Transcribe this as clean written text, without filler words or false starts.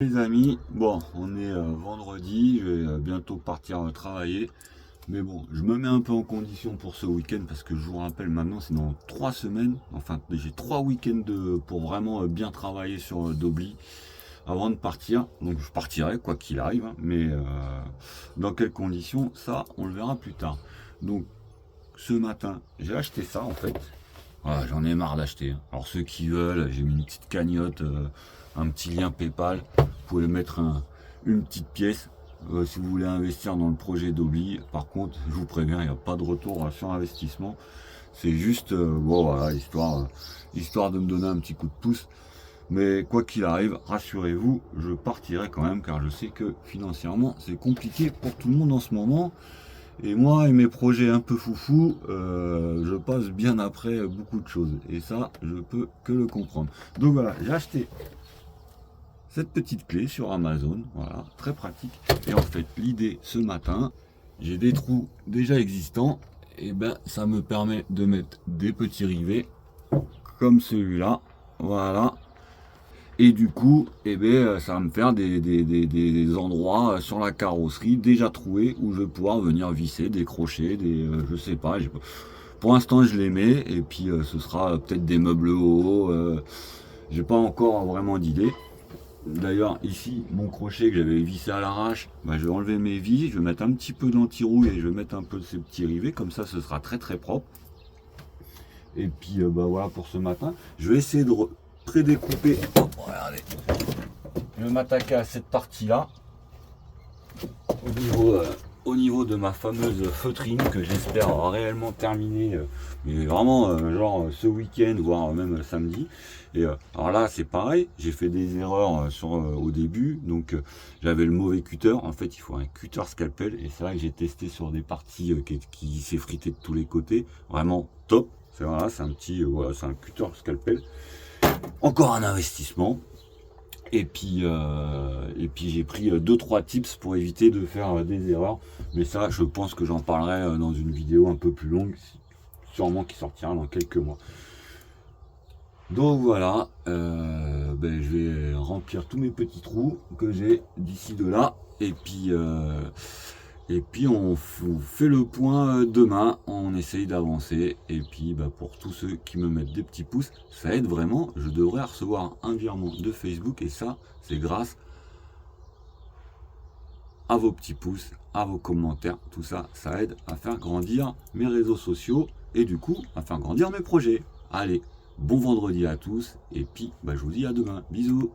Les amis, bon, on est vendredi, je vais bientôt partir travailler. Mais bon, je me mets un peu en condition pour ce week-end parce que je vous rappelle maintenant, c'est dans 3 semaines. Enfin, j'ai 3 week-ends pour vraiment bien travailler sur Dobly avant de partir. Donc je partirai quoi qu'il arrive, hein, mais dans quelles conditions, ça, on le verra plus tard. Donc ce matin, j'ai acheté ça en fait. Voilà, j'en ai marre d'acheter, hein. Alors ceux qui veulent, j'ai mis une petite cagnotte, un petit lien PayPal. Vous pouvez mettre une petite pièce si vous voulez investir dans le projet d'Obli. Par contre, je vous préviens, il n'y a pas de retour sur investissement. C'est juste, bon voilà, histoire de me donner un petit coup de pouce. Mais quoi qu'il arrive, rassurez-vous, je partirai quand même car je sais que financièrement c'est compliqué pour tout le monde en ce moment. Et moi et mes projets un peu foufou, je passe bien après beaucoup de choses. Et ça, je peux que le comprendre. Donc voilà, j'ai acheté cette petite clé sur Amazon. Voilà, très pratique. Et en fait, l'idée ce matin, j'ai des trous déjà existants. Et ben, ça me permet de mettre des petits rivets comme celui-là. Voilà. Et du coup, eh ben, ça va me faire des endroits sur la carrosserie déjà troués où je vais pouvoir venir visser, décrocher, je sais pas. Pour l'instant, je les mets et puis ce sera peut-être des meubles hauts. J'ai pas encore vraiment d'idée. D'ailleurs, ici, mon crochet que j'avais vissé à l'arrache, bah, je vais enlever mes vis, je vais mettre un petit peu d'anti-rouille et je vais mettre un peu de ces petits rivets. Comme ça, ce sera très très propre. Et puis, bah, voilà pour ce matin. Je vais essayer de prédécouper. Oh, regardez. Je vais m'attaquer à cette partie-là, au niveau de ma fameuse feutrine que j'espère réellement terminer, mais vraiment genre ce week-end, voire même samedi. Et alors là, c'est pareil, j'ai fait des erreurs au début, donc j'avais le mauvais cutter. En fait, il faut un cutter scalpel, et c'est vrai que j'ai testé sur des parties qui s'effritaient de tous les côtés, vraiment top. Voilà, c'est un petit, voilà, c'est un cutter scalpel. Encore un investissement. Et puis j'ai pris 2-3 tips pour éviter de faire des erreurs. Mais ça, je pense que j'en parlerai dans une vidéo un peu plus longue, sûrement qui sortira dans quelques mois. Donc voilà, ben, je vais remplir tous mes petits trous que j'ai d'ici de là. Et puis on fait le point demain, on essaye d'avancer. Et puis bah, pour tous ceux qui me mettent des petits pouces, ça aide vraiment. Je devrais recevoir un virement de Facebook et ça, c'est grâce à vos petits pouces, à vos commentaires. Tout ça, ça aide à faire grandir mes réseaux sociaux et du coup à faire grandir mes projets. Allez, bon vendredi à tous et puis bah, je vous dis à demain. Bisous.